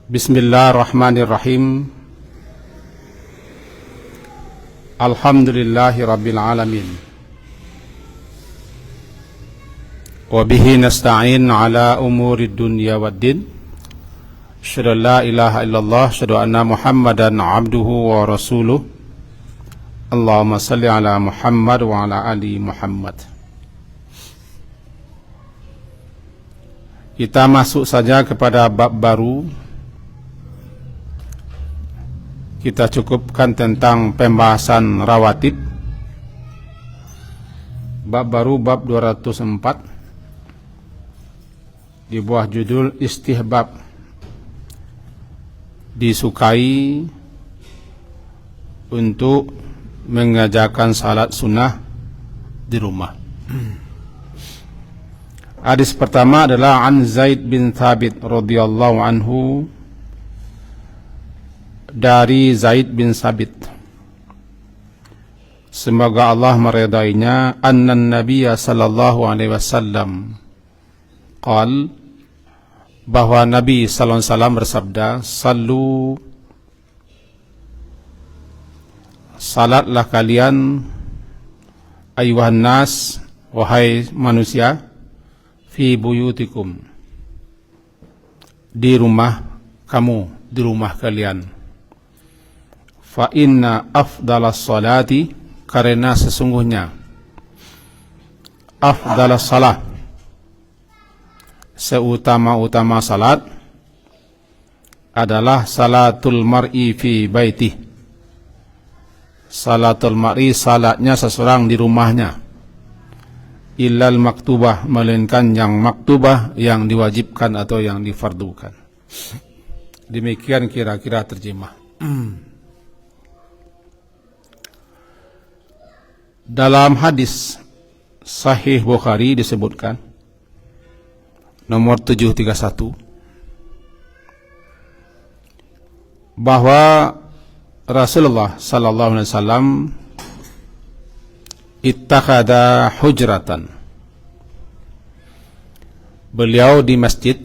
Bismillahirrahmanirrahim. Alhamdulillahi rabbil alamin. Wa bihi nasta'in ala umuri dunya waddin. Asyhadu an la ilaha illallah, asyhadu anna Muhammadan abduhu wa rasuluh. Allahumma salli ala Muhammad wa ala ali Muhammad. Kita masuk saja kepada bab baru. Kita cukupkan tentang pembahasan rawatib. Bab baru, bab 204, di bawah judul istihbab, disukai untuk mengerjakan salat sunnah di rumah. Hadis pertama adalah an Zaid bin Thabit radhiyallahu anhu, dari Zaid bin Sabit, semoga Allah meridainya, anna Nabiya sallallahu alaihi wasallam qal, bahwa Nabi sallallahu alaihi wasallam bersabda, sallu, salatlah kalian, ayuhan nas, wahai manusia, fi buyutikum, di rumah kamu, di rumah kalian. Fa inna afdalas salati, karena sesungguhnya afdalas salat, seutama-utama salat, adalah salatul mar'i fi baiti. Salatul mar'i, salatnya seseorang di rumahnya. Illal maktubah, melainkan yang maktubah, yang diwajibkan atau yang difardukan. Demikian kira-kira terjemah. Dalam hadis Sahih Bukhari disebutkan nomor 731 bahwa Rasulullah sallallahu alaihi wasallam ittakhadha hujratan, beliau di masjid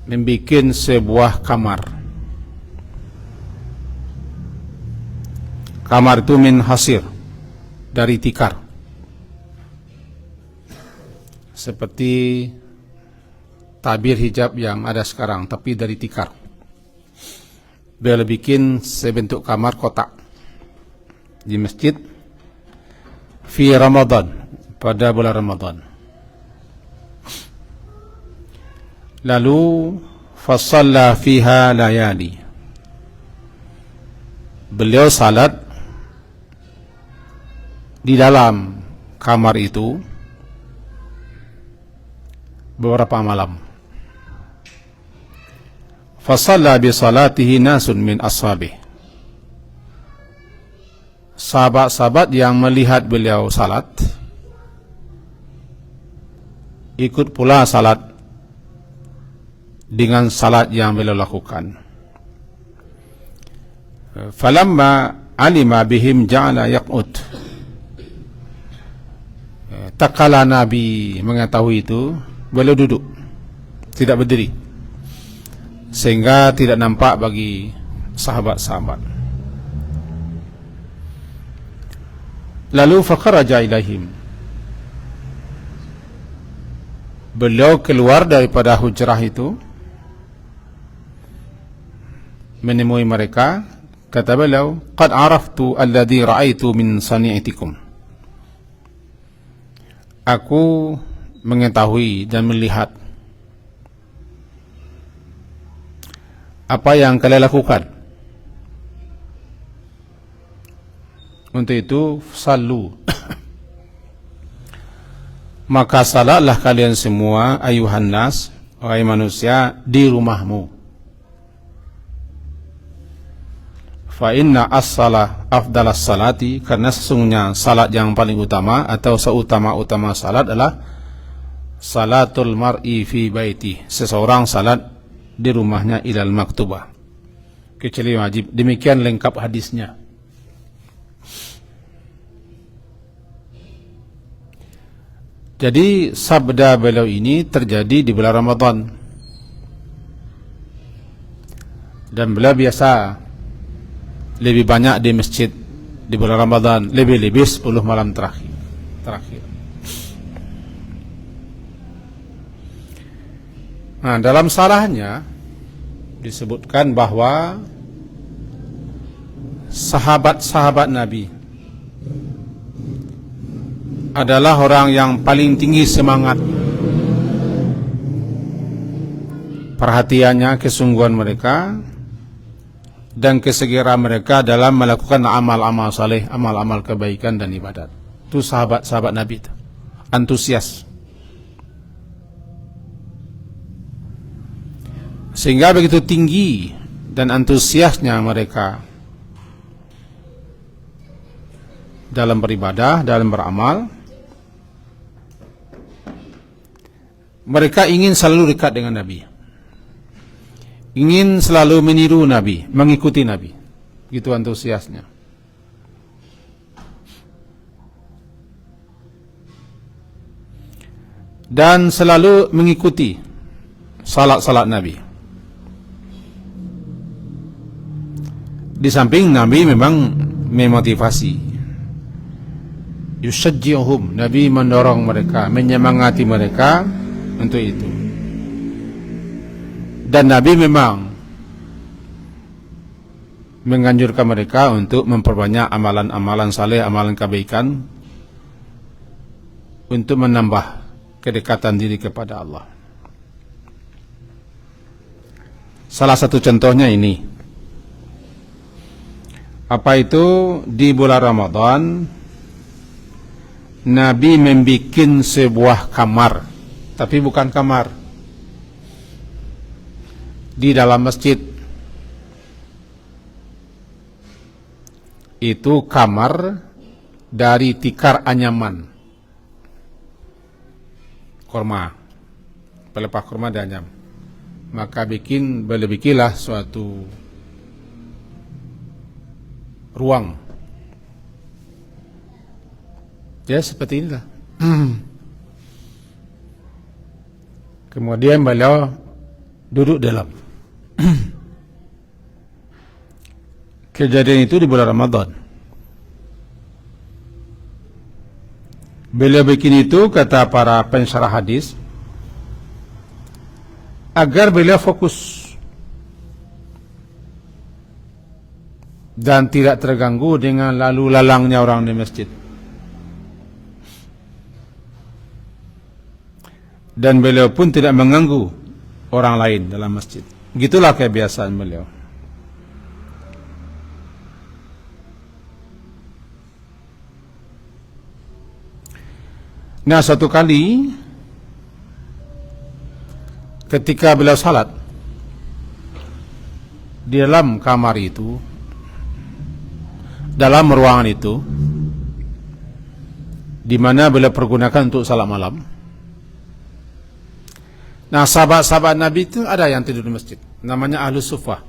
membikin sebuah kamar. Kamar itu min hasir, dari tikar, seperti tabir hijab yang ada sekarang, tapi dari tikar. Beliau bikin sebentuk kamar kotak di masjid fi Ramadan, pada bulan Ramadan. Lalu fasalla fiha layali, beliau salat di dalam kamar itu beberapa malam. Fasalla bi salatihi nasun min ashabih, sahabat-sahabat yang melihat beliau salat ikut pula salat dengan salat yang beliau lakukan. Falamma alima bihim ja'ala yaqut, tak kala Nabi mengetahui itu, beliau duduk, tidak berdiri, sehingga tidak nampak bagi sahabat-sahabat. Lalu fakharaja ilaihim, beliau keluar daripada hujrah itu, menemui mereka. Kata beliau, qad araftu alladhi ra'aitu min sani'atikum, aku mengetahui dan melihat apa yang kalian lakukan. Untuk itu sallu, maka salatlah kalian semua, ayuhan nas, wahai manusia, di rumahmu. Fa inna as-salah afdalas salati, karena sesungguhnya salat yang paling utama atau seutama-utama salat adalah salatul mar'i fi baiti, seseorang salat di rumahnya, ilal maktubah, kecuali wajib. Demikian lengkap hadisnya. Jadi sabda beliau ini terjadi di bulan Ramadan. Dan beliau biasa lebih banyak di masjid di bulan Ramadan, lebih-lebih 10 malam terakhir. Nah, dalam salahnya disebutkan bahwa sahabat-sahabat Nabi adalah orang yang paling tinggi semangat, perhatiannya, kesungguhan mereka, dan kesegeraan mereka dalam melakukan amal-amal saleh, amal-amal kebaikan dan ibadat. Itu sahabat-sahabat Nabi itu, antusias. Sehingga begitu tinggi dan antusiasnya mereka dalam beribadah, dalam beramal, mereka ingin selalu dekat dengan Nabi, ingin selalu meniru Nabi, mengikuti Nabi. Begitu antusiasnya. Dan selalu mengikuti salat-salat Nabi. Di samping Nabi memang memotivasi, yushajji'uhum, Nabi mendorong mereka, menyemangati mereka untuk itu. Dan Nabi memang menganjurkan mereka untuk memperbanyak amalan-amalan saleh, amalan kebaikan, untuk menambah kedekatan diri kepada Allah. Salah satu contohnya ini. Apa itu? Di bulan Ramadan Nabi membikin sebuah kamar, tapi bukan kamar di dalam masjid. Itu kamar dari tikar anyaman kurma, pelepah kurma dan anyam. Maka bikinlah suatu ruang, ya seperti inilah. Kemudian beliau duduk dalam. Kejadian itu di bulan Ramadan. Beliau bikin itu, kata para pensyarah hadis, agar beliau fokus dan tidak terganggu dengan lalu lalangnya orang di masjid. Dan beliau pun tidak mengganggu orang lain dalam masjid. Begitulah kebiasaan beliau. Nah, suatu kali ketika beliau salat di dalam kamar itu, dalam ruangan itu, di mana beliau pergunakan untuk salat malam. Nah, sahabat-sahabat Nabi itu ada yang tidur di masjid, namanya Ahlus Suffah.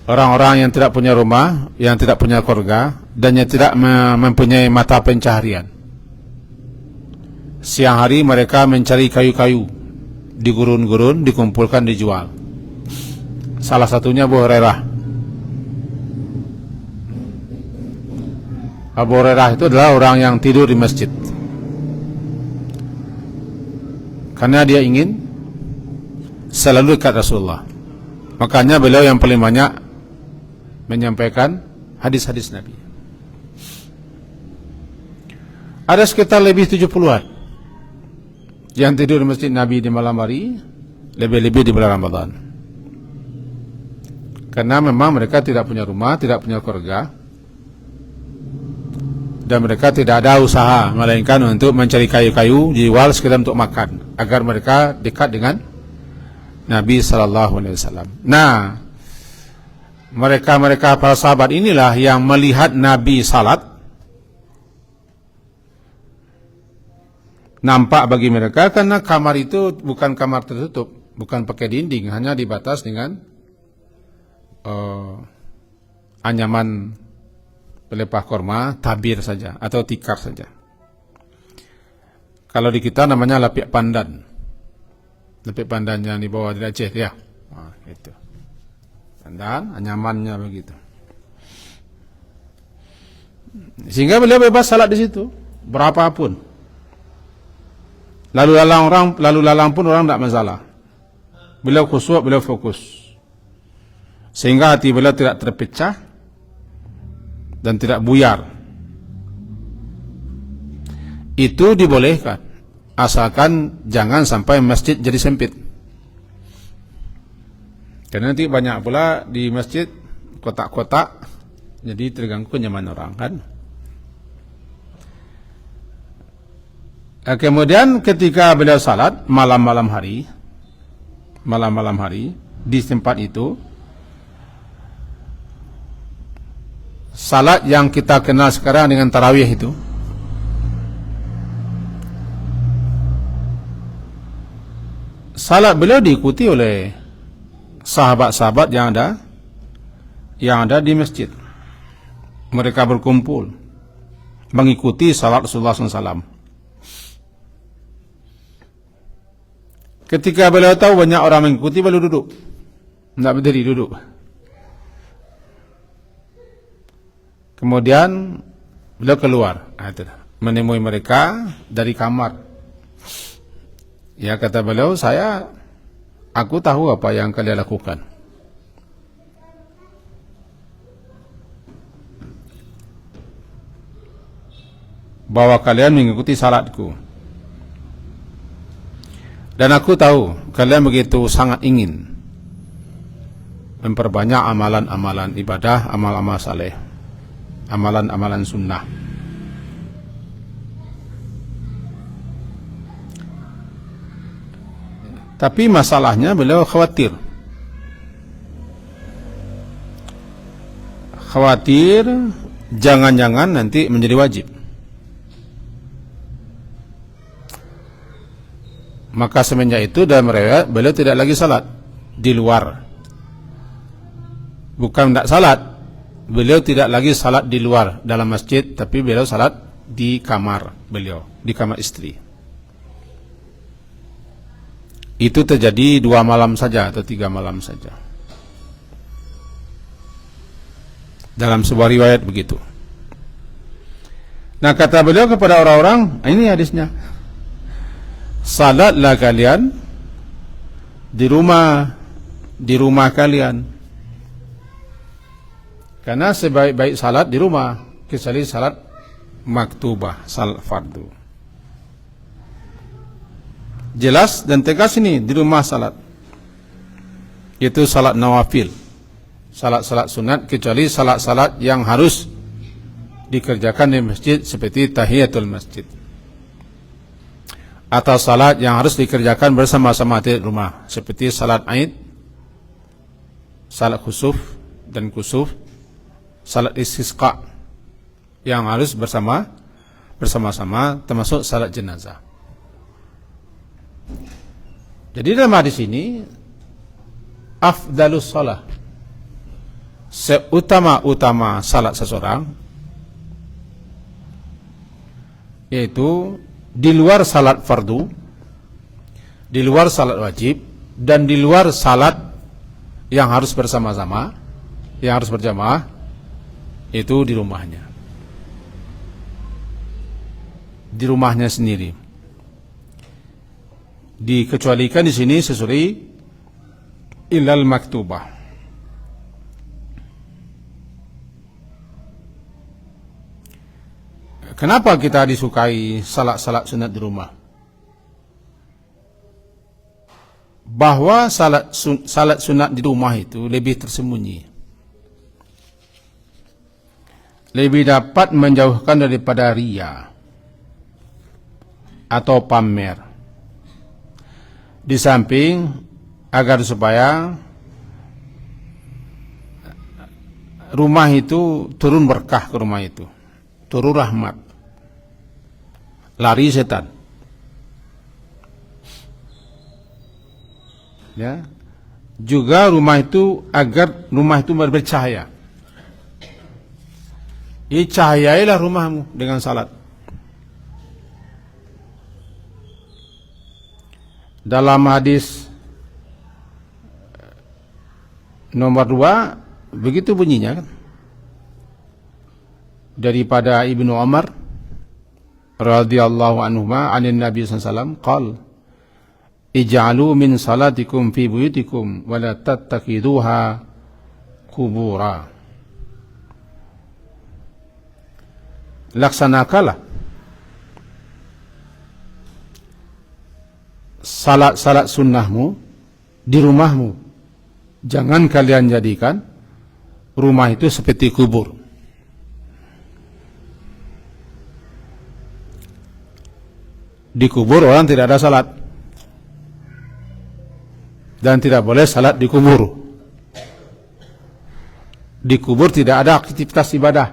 Orang-orang yang tidak punya rumah, yang tidak punya keluarga, dan yang tidak mempunyai mata pencaharian. Siang hari mereka mencari kayu-kayu di gurun-gurun, dikumpulkan, dijual. Salah satunya Abu Hurairah. Abu Hurairah itu adalah orang yang tidur di masjid, karena dia ingin selalu dekat Rasulullah. Makanya beliau yang paling banyak menyampaikan hadis-hadis Nabi. Ada sekitar lebih 70-an yang tidur di masjid Nabi di malam hari, lebih-lebih di bulan Ramadan. Karena memang mereka tidak punya rumah, tidak punya keluarga, dan mereka tidak ada usaha melainkan untuk mencari kayu-kayu dijual sekedar untuk makan, agar mereka dekat dengan Nabi sallallahu alaihi wasallam. Nah, mereka para sahabat inilah yang melihat Nabi salat, nampak bagi mereka, karena kamar itu bukan kamar tertutup, bukan pakai dinding, hanya dibatas dengan anyaman pelepah kurma, tabir saja atau tikar saja. Kalau di kita namanya lapik pandan. Lapik pandan yang dibawa dari Aceh, ya. Nah, itu. Dan nyamannya begitu. Sehingga beliau bebas salat di situ, berapapun. Lalu lalang pun orang tidak masalah. Beliau khusyuk, beliau fokus. Sehingga hati beliau tidak terpecah dan tidak buyar. Itu dibolehkan, asalkan jangan sampai masjid jadi sempit. Karena nanti banyak pula di masjid kotak-kotak, jadi terganggu kenyamanan orang kan. Kemudian ketika beliau salat malam-malam hari di tempat itu, salat yang kita kenal sekarang dengan tarawih itu, salat beliau diikuti oleh sahabat-sahabat yang ada di masjid. Mereka berkumpul mengikuti salat Rasulullah SAW. Ketika beliau tahu banyak orang mengikuti, beliau duduk, tidak berdiri, duduk. Kemudian beliau keluar, menemui mereka dari kamar. Ya, kata beliau, aku tahu apa yang kalian lakukan. Bahwa kalian mengikuti salatku. Dan aku tahu kalian begitu sangat ingin memperbanyak amalan-amalan ibadah, amal-amal saleh, amalan-amalan sunnah. Tapi masalahnya beliau khawatir jangan-jangan nanti menjadi wajib. Maka semenjak itu dalam riwayat beliau tidak lagi salat di luar. Bukan tidak salat, beliau tidak lagi salat di luar dalam masjid, tapi beliau salat di kamar beliau, di kamar istri. Itu terjadi 2 malam saja atau 3 malam saja. Dalam sebuah riwayat begitu. Nah, kata beliau kepada orang-orang, ini hadisnya, salatlah kalian di rumah kalian, karena sebaik-baik salat di rumah, kecuali salat maktubah, salat fardu. Jelas dan tegas ini, di rumah salat, yaitu salat nawafil, salat-salat sunat, kecuali salat-salat yang harus dikerjakan di masjid seperti tahiyatul masjid, atau salat yang harus dikerjakan bersama-sama di rumah seperti salat Aid, salat khusuf dan kusuf, salat istisqa yang harus bersama-sama, termasuk salat jenazah. Jadi dalam hadis ini, afdalus shalah, seutama-utama salat seseorang, yaitu di luar salat fardu, di luar salat wajib, dan di luar salat yang harus bersama-sama, yang harus berjamaah, itu di rumahnya. Di rumahnya sendiri. Dikecualikan di sini sesuai ilal maktubah. Kenapa kita disukai salat-salat sunat di rumah? Bahwa salat sunat di rumah itu lebih tersembunyi, lebih dapat menjauhkan daripada riya atau pamer. Di samping agar supaya rumah itu turun berkah ke rumah itu, turun rahmat, lari setan. Ya, juga rumah itu, agar rumah itu bercahaya. Cahayailah rumahmu dengan salat. Dalam hadis Nomor 2, begitu bunyinya kan, daripada Ibnu Umar radhiyallahu anhuma anin Nabi sallallahu alaihi wasallam qala ij'alu min salatikum fi buyutikum wa la tattakiduha kubura. Laksanakanlah salat sunnahmu di rumahmu. Jangan kalian jadikan rumah itu seperti kubur. Di kubur orang tidak ada salat, dan tidak boleh salat di kubur. Di kubur tidak ada aktivitas ibadah,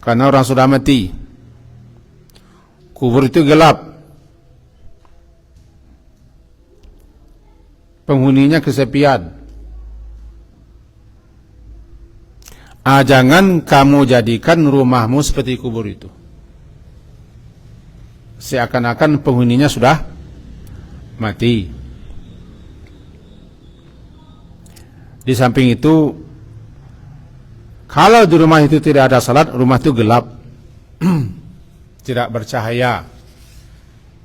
karena orang sudah mati. Kubur itu gelap, penghuninya kesepian. Jangan kamu jadikan rumahmu seperti kubur itu, seakan-akan penghuninya sudah mati. Di samping itu, kalau di rumah itu tidak ada salat, rumah itu gelap, tidak bercahaya.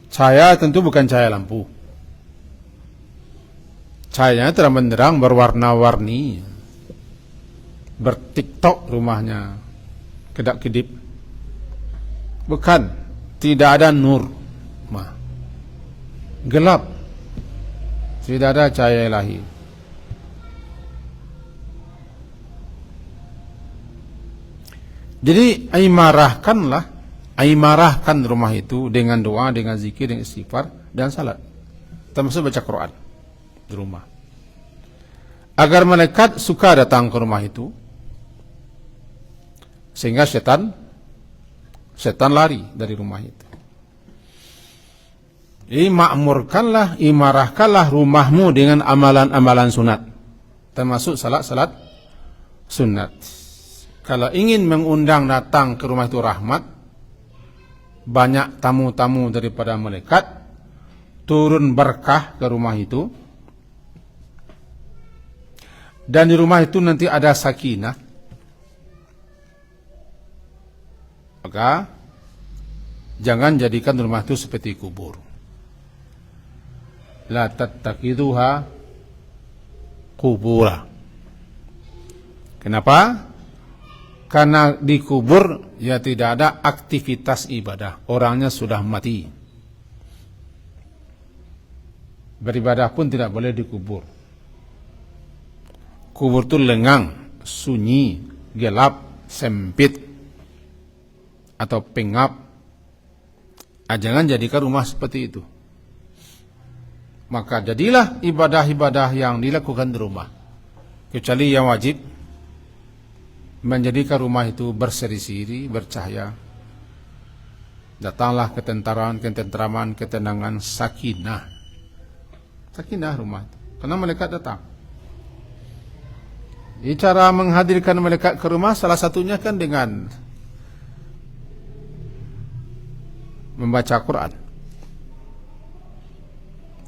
Cahaya tentu bukan cahaya lampu. Cahayanya terang benderang, berwarna-warni, bertiktok rumahnya, kedap-kedip. Bukan, tidak ada nur, gelap, tidak ada cahaya ilahi. Jadi imarahkan rumah itu dengan doa, dengan zikir, dengan istighfar dan salat, termasuk baca Quran di rumah, agar malaikat suka datang ke rumah itu, sehingga setan lari dari rumah itu. Imarahkanlah rumahmu dengan amalan-amalan sunat, termasuk salat sunat. Kalau ingin mengundang datang ke rumah itu rahmat, banyak tamu-tamu daripada malaikat, turun berkah ke rumah itu, dan di rumah itu nanti ada sakinah, maka jangan jadikan rumah itu seperti kubur. La tattakiduha kubura. Kenapa? Karena di kubur ya tidak ada aktivitas ibadah, orangnya sudah mati. Beribadah pun tidak boleh di kubur. Kubur itu lengang, sunyi, gelap, sempit, atau pengap. Jangan jadikan rumah seperti itu. Maka jadilah ibadah-ibadah yang dilakukan di rumah, kecuali yang wajib, menjadikan rumah itu berseri-seri, bercahaya. Datanglah ketentraman, ketenangan, sakinah rumah itu, karena malaikat datang. Cara menghadirkan malaikat ke rumah salah satunya kan dengan membaca Quran.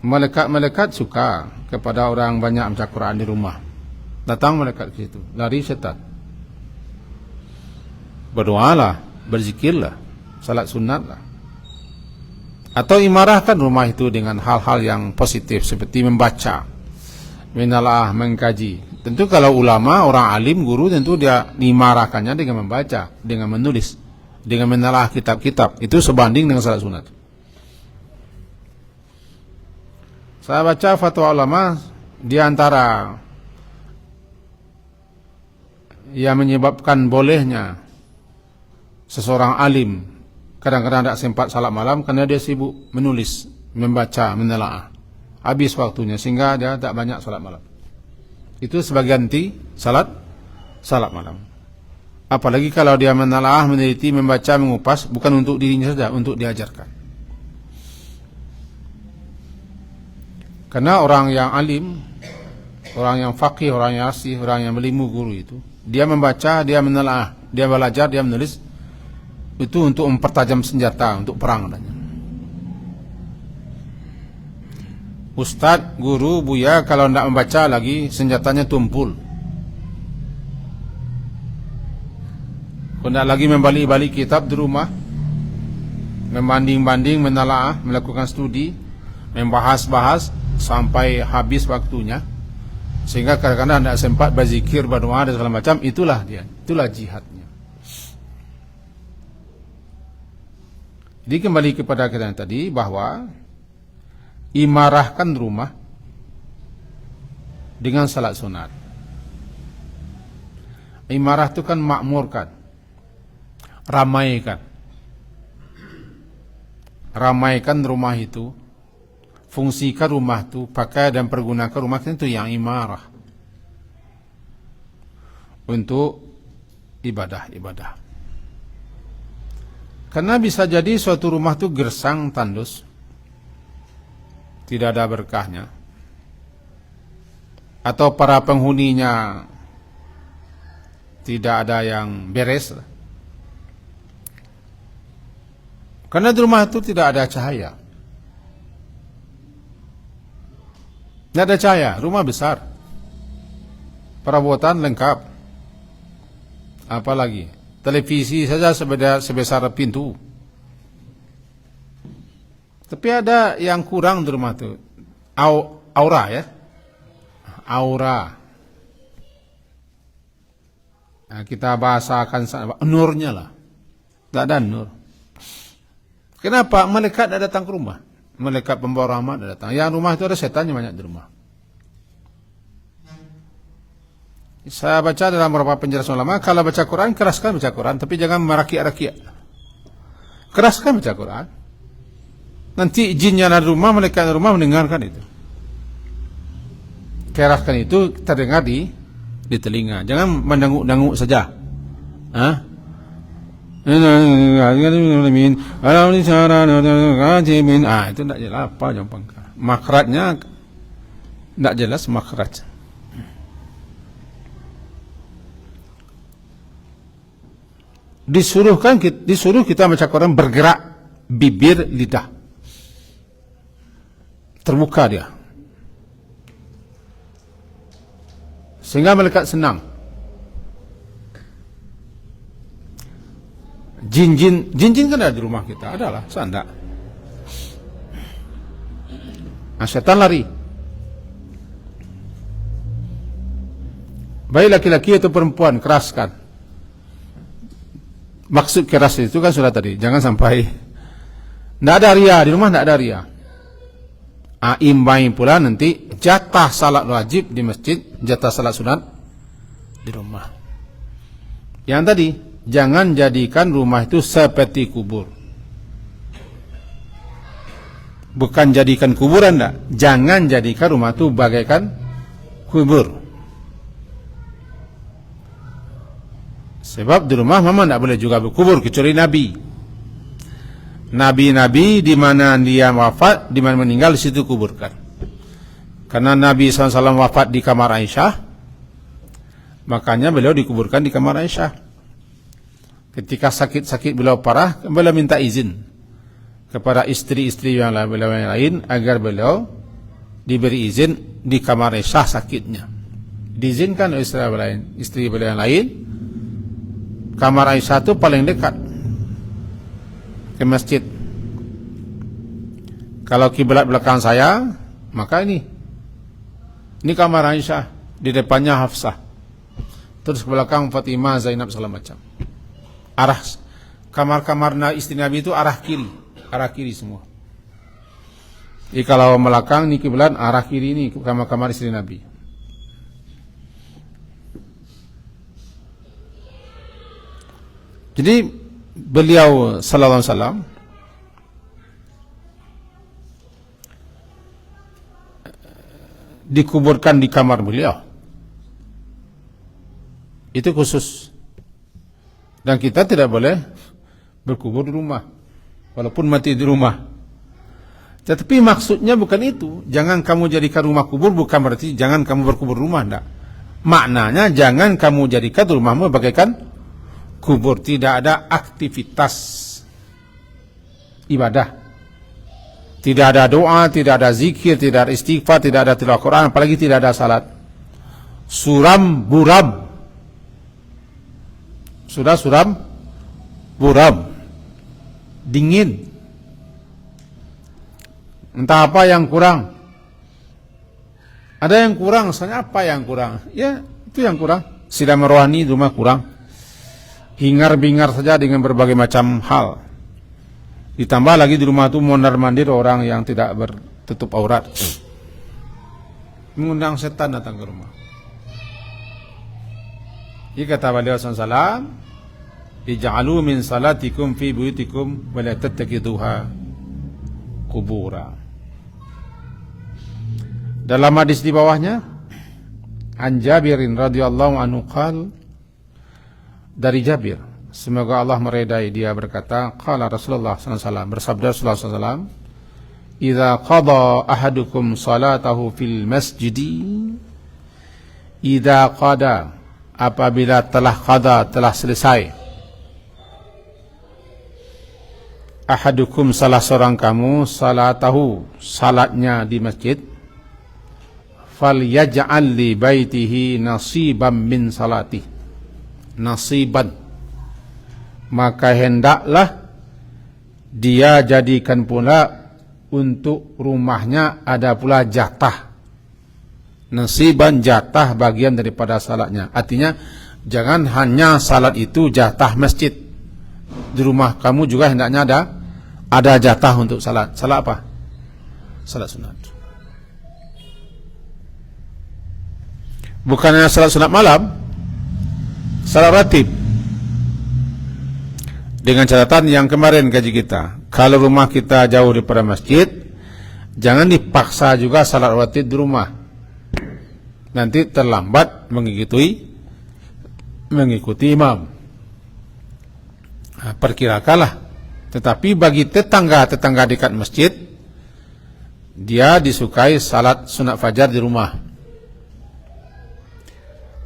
Malaikat suka kepada orang banyak membaca Quran di rumah. Datang malaikat ke situ, lari setan. Berdoalah, berzikirlah, salat sunatlah. Atau imarahkan rumah itu dengan hal-hal yang positif seperti membaca, menelaah, mengkaji. Tentu kalau ulama, orang alim, guru, tentu dia imarahkannya dengan membaca, dengan menulis, dengan menelaah kitab-kitab. Itu sebanding dengan salat sunat. Saya baca fatwa ulama, di antara yang menyebabkan bolehnya seseorang alim kadang-kadang tidak sempat salat malam karena dia sibuk menulis, membaca, menelaah. Habis waktunya sehingga dia tak banyak salat malam. Itu sebagai ganti salat malam. Apalagi kalau dia menelaah, meneliti, membaca, mengupas, bukan untuk dirinya saja, untuk diajarkan. Karena orang yang alim, orang yang faqih, orang yang asih, orang yang melimu guru itu, dia membaca, dia menelaah, dia belajar, dia menulis, itu untuk mempertajam senjata, untuk perang. Ustadz, guru, buya kalau tidak membaca lagi senjatanya tumpul. Kalau tidak lagi membalik-balik kitab di rumah, membanding-banding, menelaah, melakukan studi, membahas-bahas sampai habis waktunya, sehingga kadang-kadang tidak sempat berzikir, berdoa dan segala macam. Itulah dia, itulah jihadnya. Jadi kembali kepada kita tadi bahwa imarahkan rumah dengan salat sunat. Imarah itu kan makmurkan, ramaikan. Ramaikan rumah itu, fungsikan rumah itu, pakai dan pergunakan rumah itu yang imarah untuk ibadah-ibadah. Karena bisa jadi suatu rumah itu gersang tandus, tidak ada berkahnya, atau para penghuninya tidak ada yang beres, karena di rumah itu tidak ada cahaya. Tidak ada cahaya, rumah besar, perabotan lengkap, apalagi televisi saja sebesar pintu. Tapi ada yang kurang di rumah itu, aura ya, aura. Nah, kita bahasakan nurnya lah, tidak ada nur. Kenapa? Malaikat tidak datang ke rumah, malaikat pembawa rahmat tidak datang. Yang rumah itu ada setannya banyak di rumah. Saya baca dalam beberapa penjelasan ulama, kalau baca Quran, keraskan baca Quran, tapi jangan merakyat-rakyat. Keraskan baca Quran. Nanti jinnya di rumah, malaikat di rumah mendengarkan itu. Keraskan itu terdengar di telinga. Jangan mendanguk-danguk saja. Ah, itu tidak jelas apa jawaban. Makhrajnya tidak jelas makhraj. Disuruh kita baca Quran bergerak bibir lidah, terbuka dia, sehingga malaikat senang. Jin-jin kan ada di rumah kita, adalah sandak. Nah, setan lari. Baik laki-laki atau perempuan, keraskan. Maksud keras itu kan sudah tadi, jangan sampai tidak ada ria di rumah, tidak ada ria. Imbai pula nanti jatah salat wajib di masjid, jatah salat sunat di rumah. Yang tadi, jangan jadikan rumah itu seperti kubur. Bukan jadikan kuburan, enggak. Jangan jadikan rumah itu bagaikan kubur. Sebab di rumah memang tidak boleh juga berkubur, kecuali Nabi. Nabi-nabi di mana dia wafat, di mana meninggal, di situ kuburkan. Karena Nabi SAW wafat di kamar Aisyah, makanya beliau dikuburkan di kamar Aisyah. Ketika sakit-sakit beliau parah, beliau minta izin kepada istri-istri yang lain agar beliau diberi izin di kamar Aisyah sakitnya. Diizinkan oleh istri beliau yang lain. Kamar Aisyah itu paling dekat ke masjid. Kalau kiblat belakang saya, maka ini kamar Aisyah, di depannya Hafsah, terus ke belakang Fatimah, Zainab segala macam. Arah kamar-kamar istri Nabi itu arah kiri semua. Jadi kalau belakang ini kiblat, arah kiri ini kamar-kamar istri Nabi. Jadi beliau sallallahu alaihi wasallam dikuburkan di kamar beliau. Itu khusus. Dan kita tidak boleh berkubur di rumah, walaupun mati di rumah. Tetapi maksudnya bukan itu. Jangan kamu jadikan rumah kubur, bukan berarti jangan kamu berkubur rumah, enggak. Maknanya jangan kamu jadikan rumahmu bagaikan kubur, tidak ada aktivitas ibadah, Tidak ada doa, tidak ada zikir, tidak ada istighfar, tidak ada tilawah Quran, apalagi tidak ada salat. Suram buram. Sudah suram buram. Dingin. Entah apa yang kurang. Ada yang kurang, misalnya apa yang kurang? Ya, itu yang kurang. Sidang rohani di rumah kurang. Hingar-bingar saja dengan berbagai macam hal. Ditambah lagi di rumah itu mondar-mandir orang yang tidak bertutup aurat. Mengundang setan datang ke rumah. Ini kata beliau SAW, ij'alu min salatikum fi buyutikum wa la tattakiduha kubura. Dalam hadis di bawahnya, an Jabirin radhiyallahu anhu qala, dari Jabir, semoga Allah meridai, dia berkata, qala Rasulullah SAW, bersabda Rasulullah SAW, idza qada ahadukum salatahu fil masjidi, idza qada, apabila telah qada, telah selesai, ahadukum, salah seorang kamu, salatahu, salatnya di masjid, fal yaj'al li baitihi nasiban min salati, nasiban, maka hendaklah dia jadikan pula untuk rumahnya ada pula jatah, nasiban, jatah bagian daripada salatnya. Artinya jangan hanya salat itu jatah masjid, di rumah kamu juga hendaknya ada jatah untuk salat. Salat apa? Salat sunat. Bukannya salat sunat malam, salat ratib. Dengan catatan yang kemarin kaji kita, kalau rumah kita jauh daripada masjid, jangan dipaksa juga salat ratib di rumah. Nanti terlambat mengikuti imam. Nah, perkirakanlah. Tetapi bagi tetangga dekat masjid, dia disukai salat sunat fajar di rumah,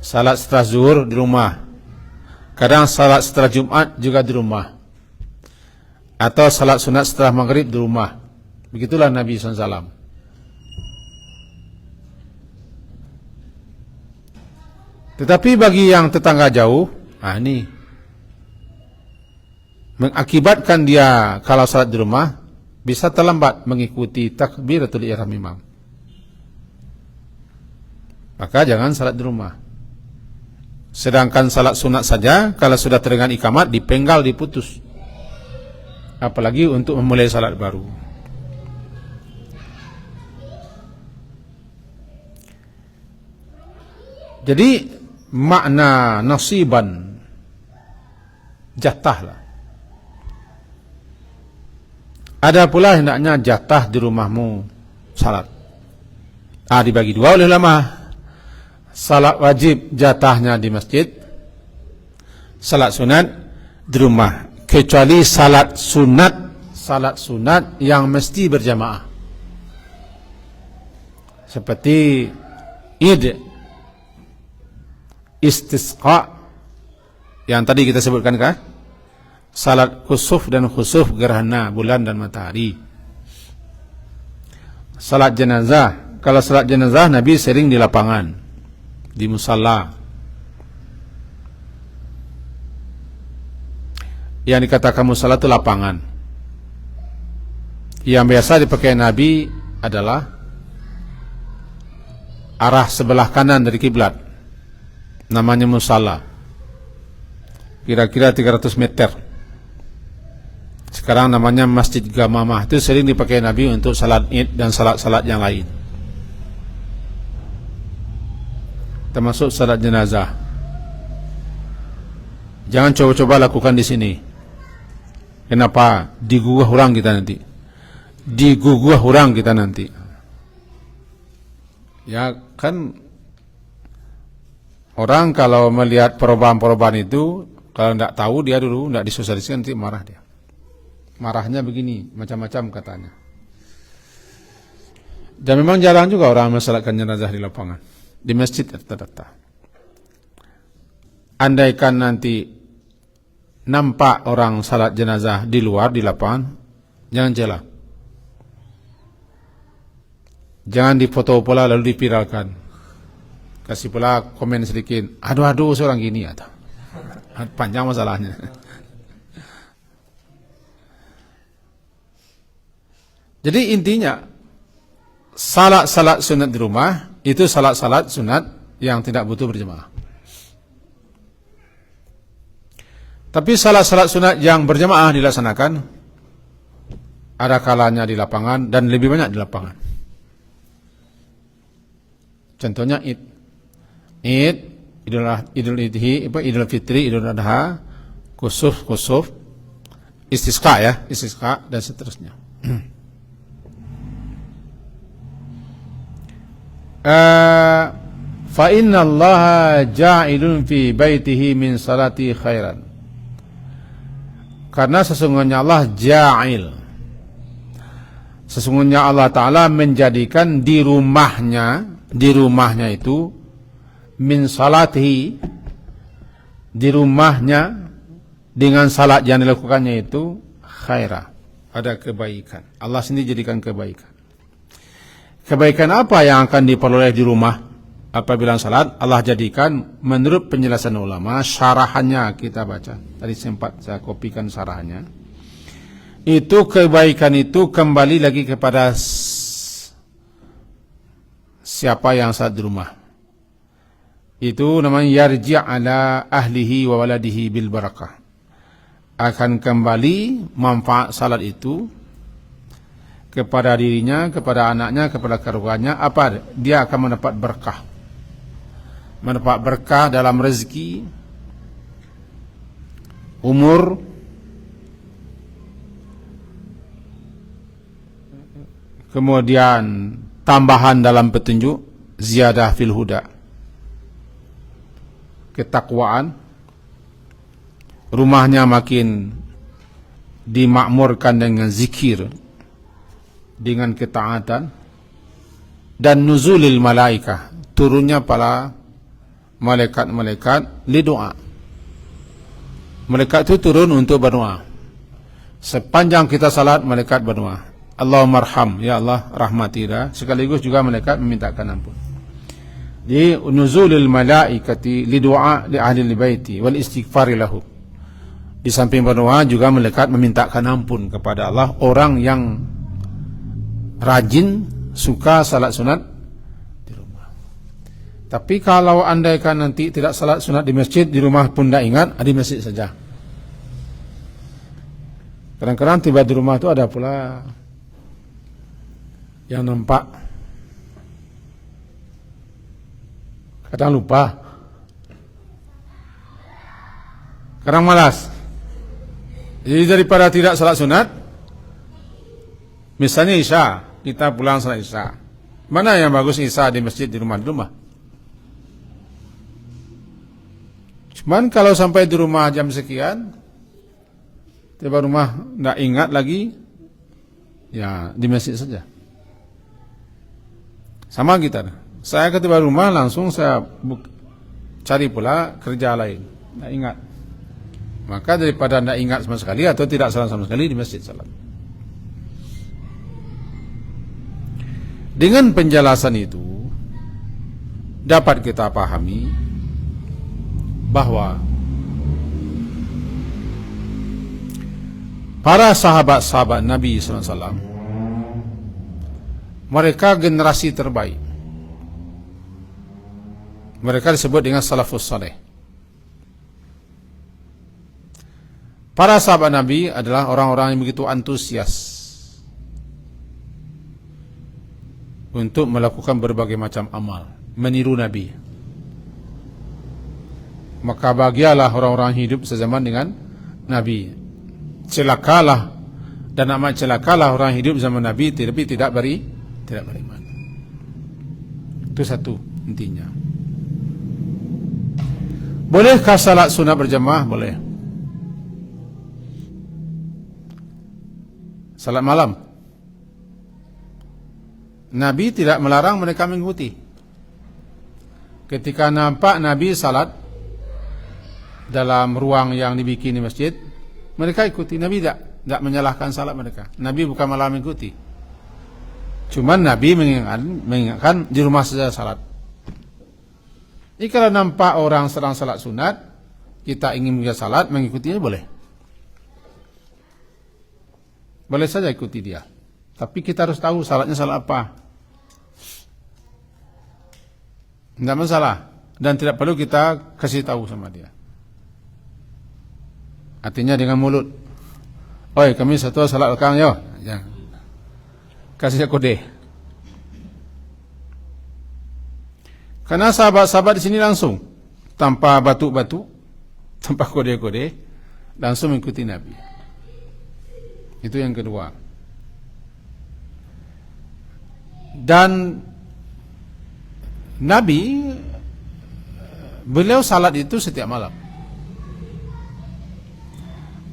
salat setelah zuhur di rumah, kadang salat setelah Jumat juga di rumah, atau salat sunat setelah maghrib di rumah. Begitulah Nabi SAW. Tetapi bagi yang tetangga jauh, ini mengakibatkan dia kalau salat di rumah bisa terlambat mengikuti takbiratul ihram imam. Maka jangan salat di rumah. Sedangkan salat sunat saja, kalau sudah terdengar ikamat, dipenggal, diputus. Apalagi untuk memulai salat baru. Jadi makna nasiban, jatah lah. Ada pula hendaknya jatah di rumahmu salat. Dibagi dua oleh ulama. Salat wajib jatahnya di masjid, salat sunat di rumah, kecuali salat sunat yang mesti berjamaah, seperti Id, istisqa yang tadi kita sebutkan kah? Salat khusuf dan khusuf, gerhana bulan dan matahari. Salat jenazah, kalau salat jenazah Nabi sering di lapangan, di musalla. Yang dikatakan musalla itu lapangan. Yang biasa dipakai Nabi adalah arah sebelah kanan dari kiblat, namanya musalla, kira-kira 300 meter. Sekarang namanya Masjid Gamamah. Itu sering dipakai Nabi untuk salat Id dan salat-salat yang lain, termasuk salat jenazah. Jangan coba-coba lakukan di sini. Kenapa? Digugah orang kita nanti. Ya kan, orang kalau melihat perubahan-perubahan itu, kalau tidak tahu dia dulu, tidak disosialisasikan, nanti marah dia. Marahnya begini, macam-macam katanya. Dan memang jarang juga orang mensalatkan jenazah di lapangan, di masjid rata-rata. Andaikan nanti nampak orang salat jenazah di luar, di lapangan, jangan celah. Jangan difoto pula lalu dipiralkan. Kasih pula komen sedikit. Aduh seorang gini atau panjang masalahnya. Jadi intinya salat sunat di rumah itu salat sunat yang tidak butuh berjamaah. Tapi salat sunat yang berjamaah dilaksanakan ada kalanya di lapangan dan lebih banyak di lapangan. Contohnya Id, Idul Fitri, Idul Adha, kusuf, istisqa dan seterusnya. Fa inna Allah ja'ilun fi baitihi min salati khairan. Karena sesungguhnya Allah ja'il. Sesungguhnya Allah Ta'ala menjadikan di rumahnya itu min salatihi, di rumahnya dengan salat yang dilakukannya itu khairah, ada kebaikan. Allah sendiri jadikan kebaikan. Kebaikan apa yang akan diperoleh di rumah apabila salat? Allah jadikan menurut penjelasan ulama, syarahannya kita baca. Tadi sempat saya kopikan syarahannya. Itu kebaikan itu kembali lagi kepada siapa yang salat di rumah. Itu namanya yarji' ala ahlihi wa waladihi bil barakah. Akan kembali manfaat salat itu kepada dirinya, kepada anaknya, kepada keluarganya. Apa? Dia akan mendapat berkah. Mendapat berkah dalam rezeki, umur, kemudian tambahan dalam petunjuk, ziyadah fil huda, ketakwaan, rumahnya makin dimakmurkan dengan zikir, dengan ketaatan, dan nuzulil malaikah, turunnya para malaikat-malaikat li doa. Malaikat itu turun untuk berdoa. Sepanjang kita salat, malaikat berdoa, Allahumma arham, ya Allah rahmatilah. Sekaligus juga malaikat memintakan ampun. Di nuzulil malaikati li doa li ahli baiti wal istighfari lahu. Di samping berdoa juga malaikat memintakan ampun kepada Allah orang yang rajin suka salat sunat di rumah. Tapi kalau andaikan nanti tidak salat sunat di masjid, di rumah pun tidak ingat, di masjid saja. Kadang-kadang tiba di rumah itu ada pula yang nampak, kadang lupa, kadang malas. Jadi daripada tidak salat sunat, misalnya Isya, kita pulang salat Isya, mana yang bagus Isya di masjid, di rumah? Di rumah. Cuman kalau sampai di rumah jam sekian, tiba rumah tidak ingat lagi, ya di masjid saja. Sama kita. Saya ketiba rumah langsung saya cari pula kerja lain, tidak ingat. Maka daripada tidak ingat sama sekali atau tidak salat sama sekali, di masjid salat. Dengan penjelasan itu dapat kita pahami bahwa para sahabat-sahabat Nabi SAW, mereka generasi terbaik. Mereka disebut dengan salafus saleh. Para sahabat Nabi adalah orang-orang yang begitu antusias untuk melakukan berbagai macam amal, meniru Nabi. Maka bahagialah orang-orang hidup sezaman dengan Nabi. Celakalah dan amat celakalah orang hidup zaman Nabi tapi tidak beriman. Itu satu intinya. Bolehkah salat sunat berjamaah? Boleh. Salat malam, Nabi tidak melarang mereka mengikuti. Ketika nampak Nabi salat dalam ruang yang dibikin di masjid, mereka ikuti. Nabi tidak menyalahkan salat mereka. Nabi bukan malah mengikuti. Cuman Nabi mengingatkan di rumah saja salat. Jadi kalau nampak orang sedang salat sunat, kita ingin juga salat, mengikutinya boleh. Boleh saja ikuti dia. Tapi kita harus tahu salatnya salat apa. Tidak masalah. Dan tidak perlu kita kasih tahu sama dia. Artinya dengan mulut. Oi, kami satu salat belakang yo. Jangan. Kasih kode. Karena sahabat-sahabat di sini langsung tanpa batu-batu, tanpa kode-kode, langsung mengikuti Nabi. Itu yang kedua. Dan Nabi beliau salat itu setiap malam.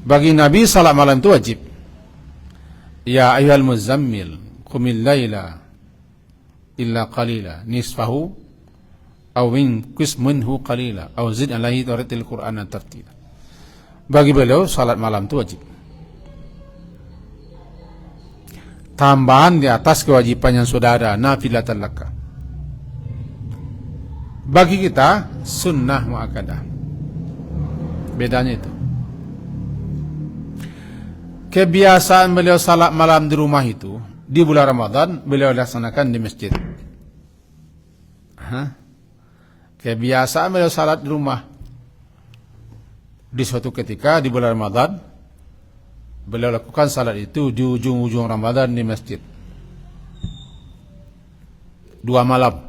Bagi Nabi salat malam itu wajib. Ya ayyuhal muzammil qumil laila illa qalila nisfahu aw inqus minhu qalila aw zid alaihi taratil qur'ana tartila. Bagi beliau salat malam itu wajib. Tambahan di atas kewajiban yang sudah ada, nafilatan laka. Bagi kita sunnah muakkadah. Bedanya itu. Kebiasaan beliau salat malam di rumah itu di bulan Ramadan beliau laksanakan di masjid. Kebiasaan beliau salat di rumah. Di suatu ketika di bulan Ramadan beliau lakukan salat itu di ujung-ujung Ramadan di masjid. 2 malam.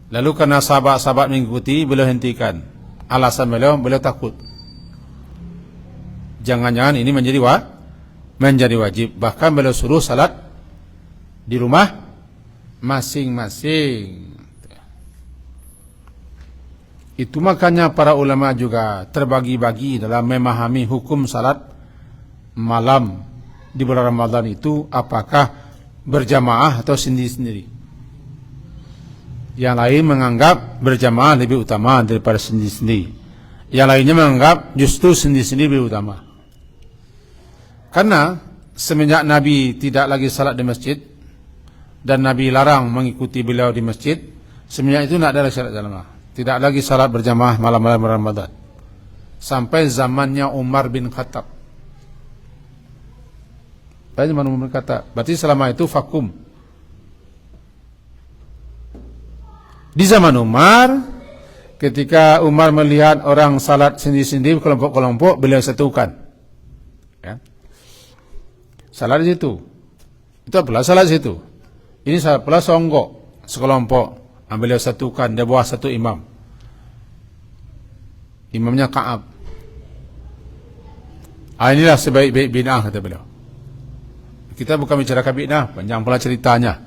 Lalu karena sahabat-sahabat mengikuti, beliau hentikan. Alasan beliau takut. Jangan-jangan ini menjadi wajib. Bahkan beliau suruh salat di rumah masing-masing. Itu makanya para ulama juga terbagi-bagi dalam memahami hukum salat malam di bulan Ramadan itu, apakah berjamaah atau sendiri-sendiri. Yang lain menganggap berjamaah lebih utama daripada sendiri-sendiri. Yang lainnya menganggap justru sendiri-sendiri lebih utama. Karena semenjak Nabi tidak lagi salat di masjid dan Nabi larang mengikuti beliau di masjid, semenjak itu tidak ada lagi salat jamaah. Tidak lagi salat berjamaah malam-malam Ramadan. Sampai zamannya Umar bin Khattab. Zaman Umar bin Khattab. Berarti selama itu vakum. Di zaman Umar, ketika Umar melihat orang salat sendiri-sendiri, kelompok-kelompok, beliau satukan. Ya. Salat di situ. Itu apalah salat di situ. Ini salat pula songgok, sekelompok. Beliau satukan di bawah satu imam. Imamnya Ka'ab. Inilah sebaik-baik bid'ah, kata beliau. Kita bukan bicara bid'ah, panjang pula ceritanya.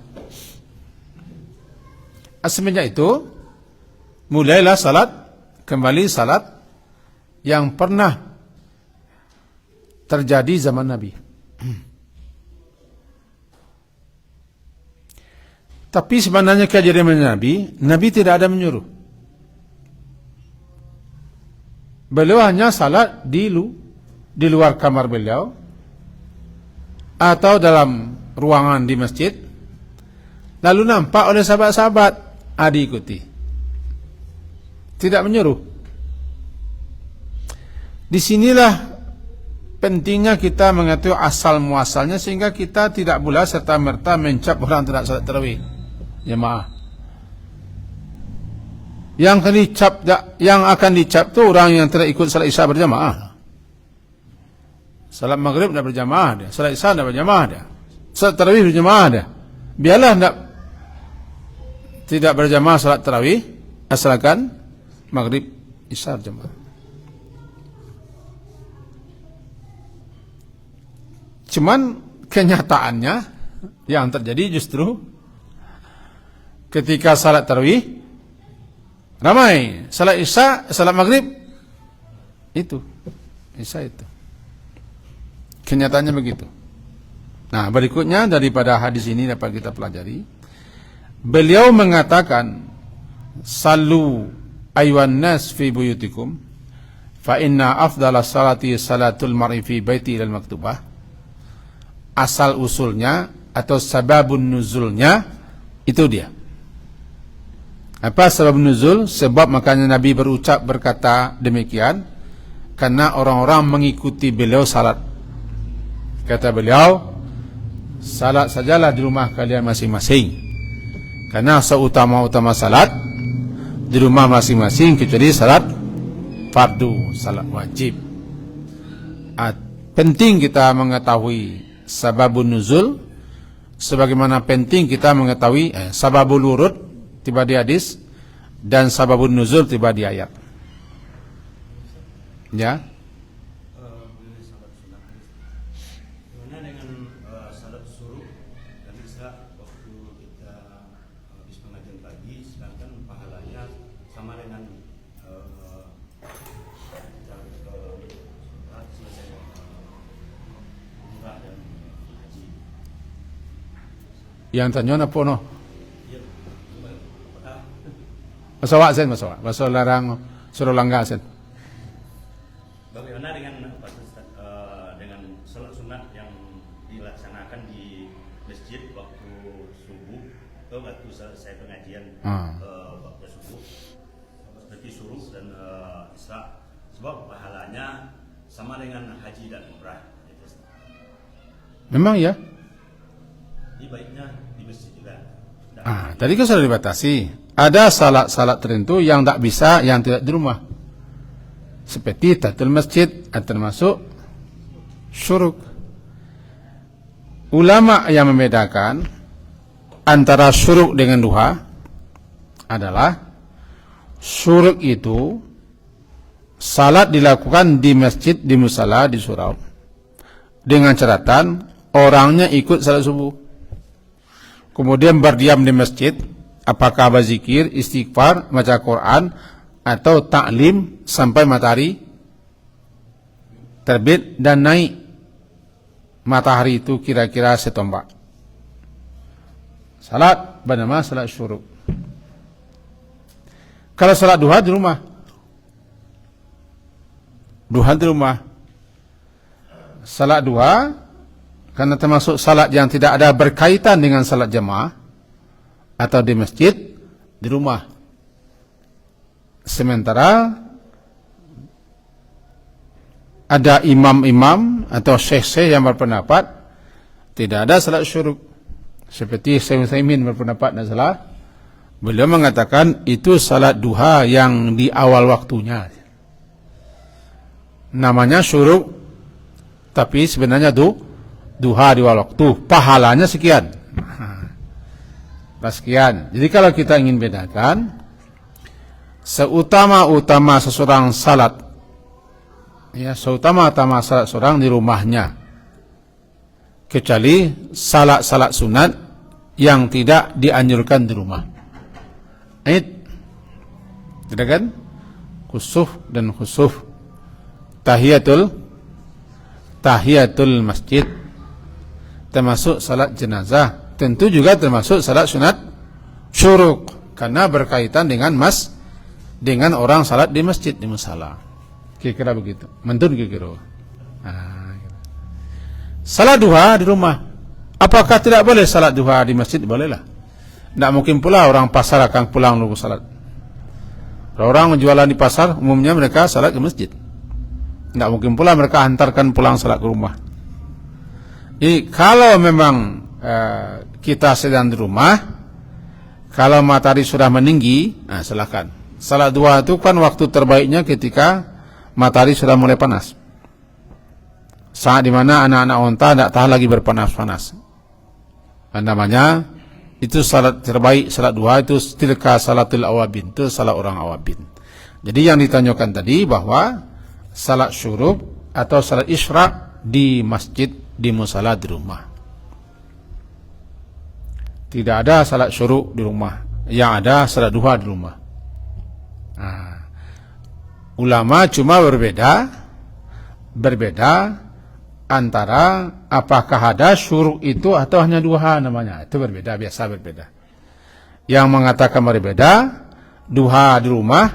Semenjak itu mulailah kembali salat yang pernah terjadi zaman Nabi. Tapi sebenarnya kejadian Nabi tidak ada menyuruh. Beliau hanya salat di luar kamar beliau atau dalam ruangan di masjid. Lalu nampak oleh sahabat-sahabat, diikuti. Tidak menyuruh. Disinilah pentingnya kita mengetahui asal muasalnya, sehingga kita tidak pula serta-merta mencap orang tidak salat tarawih jemaah. Yang akan dicap itu orang yang tidak ikut salat isya berjamaah. Salat maghrib tidak berjamaah dia, salat isya tidak berjamaah dia, salat tarawih berjamaah dia. Biarlah tidak berjamaah salat tarawih, asalkan maghrib isya berjamaah. Cuman kenyataannya yang terjadi justru ketika salat tarawih ramai, salat isya, salat maghrib itu isya itu. Kenyataannya begitu. Nah, berikutnya daripada hadis ini dapat kita pelajari, beliau mengatakan, sallu ayyuhan nas fi buyutikum fa inna afdala salati salatul mar'i fi baiti ilal maktubah. asal usulnya atau sababun nuzulnya, itu dia. Apa sebab nuzul? Sebab makanya Nabi berkata demikian karena orang-orang mengikuti beliau salat. Kata beliau, salat sajalah di rumah kalian masing-masing, karena seutama-utama salat di rumah masing-masing kecuali salat fardu, salat wajib. Penting kita mengetahui sababun nuzul, sebagaimana penting kita mengetahui sababul wurud tiba di hadis dan sababun nuzul tiba di ayat. Ya. Bagaimana dengan salat suruh dan isya waktu kita habis pengajian pagi, sedangkan pahalanya sama dengan kita selesai umrah dan haji. Yang tanya apa no? Masawa sen, masawa larang suruh langgar sen. Bagaimana dengan dengan salat sunat yang dilaksanakan di masjid waktu subuh atau waktu selesai pengajian waktu subuh, seperti suruh dan isya, sebab pahalanya sama dengan haji dan umrah. Memang ya. Ini baiknya di masjid juga. Tadi kan sudah dibatasi. Ada salat-salat tertentu yang tak bisa, yang tidak di rumah. Seperti tahiyatul masjid, termasuk syuruk. Ulama yang membedakan antara syuruk dengan duha adalah syuruk itu salat dilakukan di masjid, di musala, di surau, dengan catatan orangnya ikut salat subuh, kemudian berdiam di masjid, apakah berzikir, istighfar, baca Quran, atau taklim sampai matahari terbit dan naik. Matahari itu kira-kira setombak. Salat bernama salat syuruk. Kalau salat duha di rumah, salat duha karena termasuk salat yang tidak ada berkaitan dengan salat jamaah atau di masjid, di rumah. Sementara ada imam-imam atau syekh-syekh yang berpendapat tidak ada salat syuruk. Seperti Syekh Utsaimin berpendapat tidak salah. Beliau mengatakan itu salat duha yang di awal waktunya. Namanya syuruk, tapi sebenarnya duha di awal waktu. Pahalanya sekian. Sekian. Jadi kalau kita ingin bedakan, seutama-utama seseorang salat, ya, seutama-utama salat seorang di rumahnya, kecuali salat-salat sunat yang tidak dianjurkan di rumah. Tidak kan? Khusuf dan khusuf, tahiyatul masjid, termasuk salat jenazah, tentu juga termasuk salat sunat syuruk karena berkaitan dengan dengan orang salat di masjid, di musala. Kira-kira begitu. Mentun kira-kira. Salat duha di rumah. Apakah tidak boleh salat duha di masjid? Bolehlah. Tidak mungkin pula orang pasar akan pulang lalu salat. Orang menjualan di pasar, umumnya mereka salat ke masjid. Tidak mungkin pula mereka hantarkan pulang salat ke rumah. Jadi kalau memang kita sedang di rumah, kalau matahari sudah meninggi, silakan. Salat duha itu kan waktu terbaiknya ketika matahari sudah mulai panas. Saat dimana anak-anak onta tidak tahan lagi berpanas-panas. Namanya itu salat terbaik, salat duha itu tilka salatul awabin, itu salat orang awabin. Jadi yang ditanyakan tadi bahwa salat syuruk atau salat isyraq di masjid, di musala, di rumah. Tidak ada salat syuruk di rumah, yang ada salat duha di rumah. Ulama cuma berbeda antara apakah ada syuruk itu atau hanya duha namanya. Itu berbeda, biasa berbeda. Yang mengatakan berbeda, duha di rumah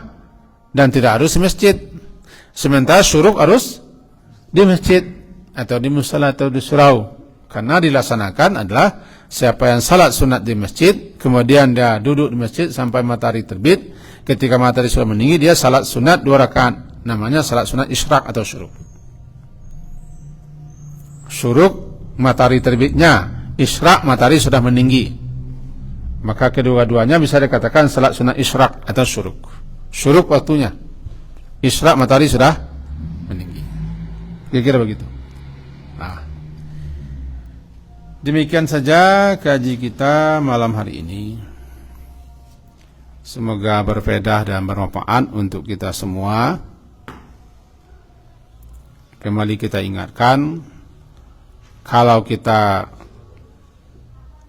dan tidak harus di masjid. Sementara syuruk harus di masjid atau di musala atau di surau. Karena dilaksanakan adalah siapa yang salat sunat di masjid, kemudian dia duduk di masjid sampai matahari terbit. Ketika matahari sudah meninggi, dia salat sunat 2 rakaat. Namanya salat sunat isyraq atau syuruk. Syuruk matahari terbitnya, isyraq matahari sudah meninggi. Maka kedua-duanya bisa dikatakan salat sunat isyraq atau syuruk. Syuruk waktunya, isyraq matahari sudah meninggi. Kira-kira begitu. Nah, demikian saja kaji kita malam hari ini. Semoga berfaedah dan bermanfaat untuk kita semua. Kembali kita ingatkan, kalau kita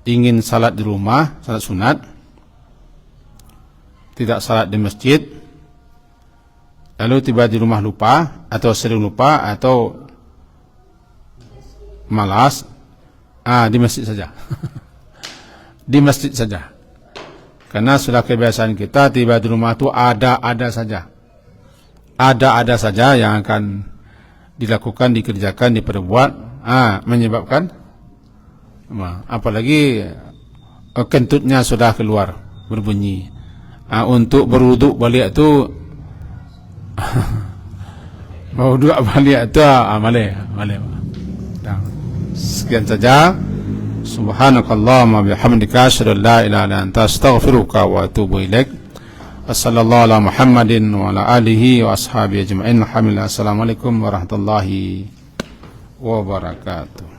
ingin salat di rumah, salat sunat, tidak salat di masjid, lalu tiba di rumah lupa, atau sering lupa, atau malas, di masjid saja. Di masjid saja. Karena sudah kebiasaan kita tiba di rumah itu ada saja. Ada saja yang akan dilakukan, dikerjakan, diperbuat, menyebabkan apalagi kentutnya sudah keluar berbunyi. Untuk berwuduk balik itu berwuduk balik itu malih. Sekian saja. Subhanakallahumma bihamdika asyhadu an la ilaha illa anta astaghfiruka wa atubu ilaik. Wassallallahu ala Muhammadin wa ala alihi wa ashabihi ajma'in. Alhamdulillah. Assalamualaikum warahmatullahi wabarakatuh.